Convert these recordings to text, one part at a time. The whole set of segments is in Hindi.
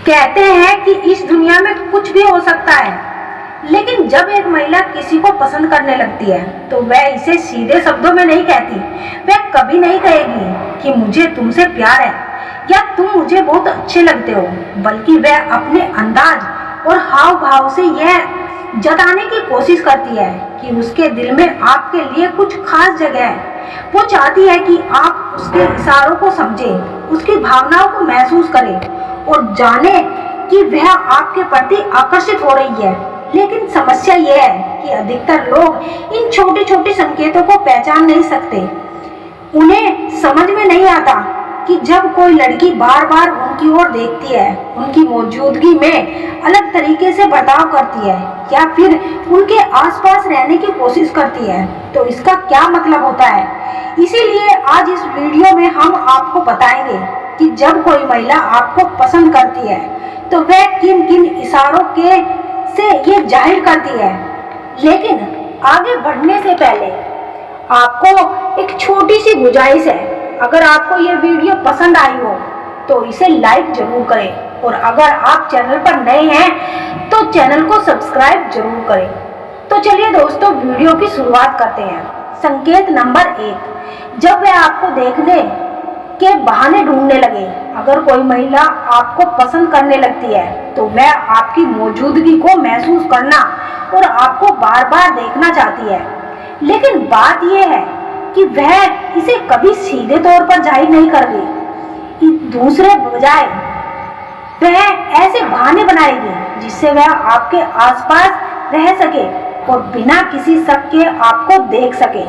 कहते हैं कि इस दुनिया में कुछ भी हो सकता है, लेकिन जब एक महिला किसी को पसंद करने लगती है तो वह इसे सीधे शब्दों में नहीं कहती। वह कभी नहीं कहेगी कि मुझे तुमसे प्यार है या तुम मुझे बहुत अच्छे लगते हो, बल्कि वह अपने अंदाज और हाव भाव से यह जताने की कोशिश करती है कि उसके दिल में आपके लिए कुछ खास जगह है। वो चाहती है कि आप उसके इशारों को समझें, उसकी भावनाओं को महसूस करें और जाने कि वह आपके प्रति आकर्षित हो रही है। लेकिन समस्या यह है कि अधिकतर लोग इन छोटे छोटे संकेतों को पहचान नहीं सकते। उन्हें समझ में नहीं आता कि जब कोई लड़की बार बार उनकी ओर देखती है, उनकी मौजूदगी में अलग तरीके से बर्ताव करती है या फिर उनके आसपास रहने की कोशिश करती है, तो इसका क्या मतलब होता है। इसीलिए आज इस वीडियो में हम आपको बताएंगे कि जब कोई महिला आपको पसंद करती है तो वह किन किन इशारों से ये जाहिर करती है। लेकिन आगे बढ़ने से पहले आपको एक छोटी सी गुजारिश है, अगर आपको ये वीडियो पसंद आई हो तो इसे लाइक जरूर करें और अगर आप चैनल पर नए हैं तो चैनल को सब्सक्राइब जरूर करें। तो चलिए दोस्तों, वीडियो की शुरुआत करते हैं। संकेत नंबर 1, जब वह आपको देखने के बहाने ढूंढने लगे। अगर कोई महिला आपको पसंद करने लगती है तो वह आपकी मौजूदगी को महसूस करना और आपको बार बार देखना चाहती है। लेकिन बात यह है कि वह इसे कभी सीधे तौर पर जाहिर नहीं करती। दूसरे बजाय वह ऐसे बहाने बनाएगी जिससे वह आपके आसपास रह सके और बिना किसी शक के आपको देख सके।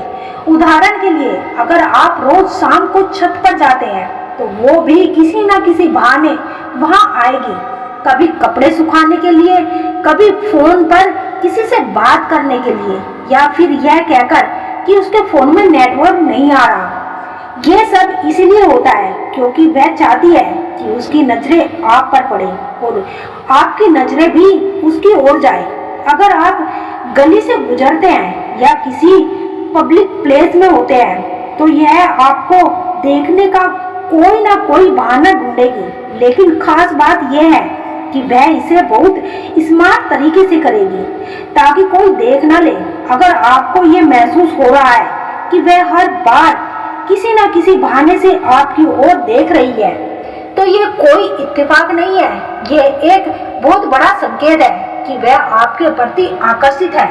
उदाहरण के लिए, अगर आप रोज शाम को छत पर जाते हैं तो वो भी किसी न किसी बहाने वहां आएगी। कभी कपड़े सुखाने के लिए, कभी फोन पर किसी से बात करने के लिए या फिर यह कहकर कि उसके फोन में नेटवर्क नहीं आ रहा। यह सब इसलिए होता है क्योंकि वह चाहती है कि उसकी नजरें आप पर पड़े और आपकी नजरें भी उसकी ओर जाए। अगर आप गली से गुजरते हैं या किसी पब्लिक प्लेस में होते हैं तो यह आपको देखने का कोई ना कोई बहाना ढूंढेगी। लेकिन खास बात यह है कि वह इसे बहुत स्मार्ट तरीके से करेगी ताकि कोई देख ना ले। अगर आपको ये महसूस हो रहा है कि वह हर बार किसी न किसी बहाने से आपकी ओर देख रही है तो ये कोई इत्तेफाक नहीं है, ये एक बहुत बड़ा संकेत है कि वह आपके प्रति आकर्षित है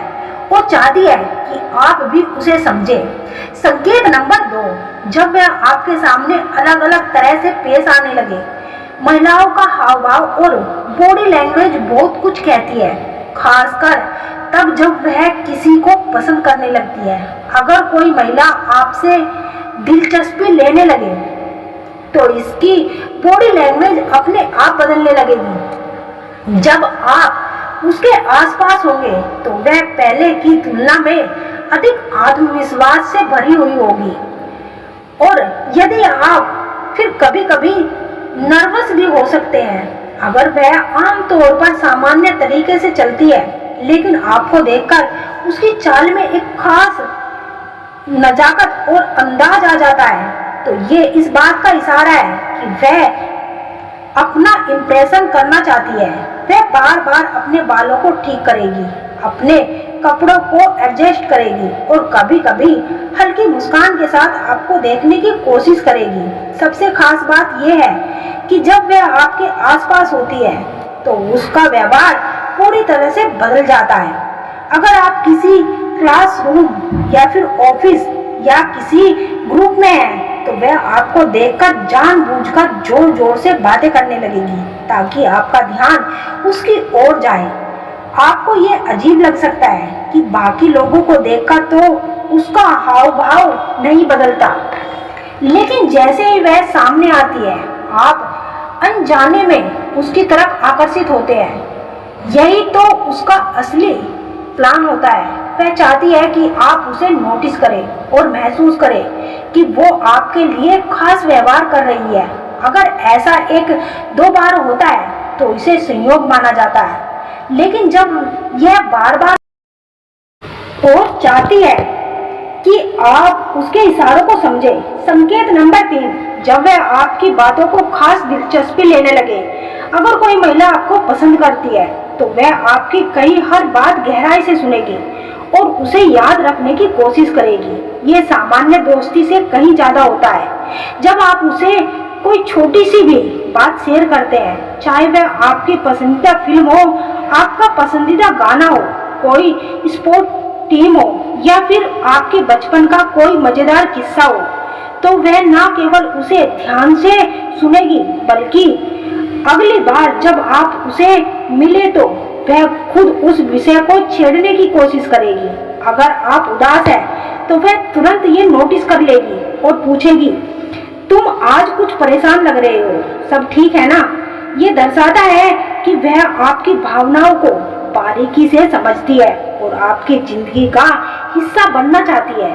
और चाहती है कि आप भी उसे समझें। संकेत नंबर 2, जब वह आपके सामने अलग अलग तरह से पेश आने लगे। महिलाओं का हाव भाव और बॉडी लैंग्वेज बहुत कुछ कहती है, खासकर तब जब वह किसी को पसंद करने लगती है। अगर कोई महिला आपसे दिलचस्पी लेने लगे तो इसकी बॉडी लैंग्वेज अपने आप बदलने लगेगी। जब आप उसके आसपास होंगे तो वह पहले की तुलना में अधिक आत्मविश्वास से भरी हुई होगी और यदि आप फिर कभी कभी नर्वस भी हो सकते हैं। अगर वह आमतौर पर सामान्य तरीके से चलती है लेकिन आपको देखकर उसकी चाल में एक खास नजाकत और अंदाज आ जाता है तो ये इस बात का इशारा है कि वह अपना इम्प्रेशन करना चाहती है। वह बार बार अपने बालों को ठीक करेगी, अपने कपड़ों को एडजस्ट करेगी और कभी कभी हल्की मुस्कान के साथ आपको देखने की कोशिश करेगी। सबसे खास बात यह है कि जब वह आपके आसपास होती है तो उसका व्यवहार पूरी तरह से बदल जाता है। अगर आप किसी क्लासरूम या फिर ऑफिस या किसी ग्रुप में हैं तो वह आपको देखकर जानबूझकर जोर जोर से बातें करने लगेगी ताकि आपका ध्यान उसकी ओर जाए। आपको ये अजीब लग सकता है कि बाकी लोगों को देखकर तो उसका हाव भाव नहीं बदलता, लेकिन जैसे ही वह सामने आती है आप अनजाने में उसकी तरफ आकर्षित होते हैं। यही तो उसका असली प्लान होता है। वह चाहती है कि आप उसे नोटिस करें और महसूस करें कि वो आपके लिए खास व्यवहार कर रही है। अगर ऐसा 1-2 बार होता है तो इसे संयोग माना जाता है, लेकिन जब यह बार बार चाहती है कि आप उसके इशारों को समझें। संकेत नंबर 3, जब वह आपकी बातों को खास दिलचस्पी लेने लगे। अगर कोई महिला आपको पसंद करती है तो वह आपकी कही हर बात गहराई से सुनेगी और उसे याद रखने की कोशिश करेगी। ये सामान्य दोस्ती से कहीं ज्यादा होता है। जब आप उसे कोई छोटी सी भी बात शेयर करते हैं, चाहे वह आपकी पसंदीदा फिल्म हो, आपका पसंदीदा गाना हो, कोई स्पोर्ट टीम हो या फिर आपके बचपन का कोई मजेदार किस्सा हो, तो वह न केवल उसे ध्यान से सुनेगी बल्कि अगली बार जब आप उसे मिले तो वह खुद उस विषय को छेड़ने की कोशिश करेगी। अगर आप उदास हैं तो वह तुरंत ये नोटिस कर लेगी और पूछेगी, तुम आज कुछ परेशान लग रहे हो, सब ठीक है ना? ये दर्शाता है कि वह आपकी भावनाओं को बारीकी से समझती है और आपकी जिंदगी का हिस्सा बनना चाहती है।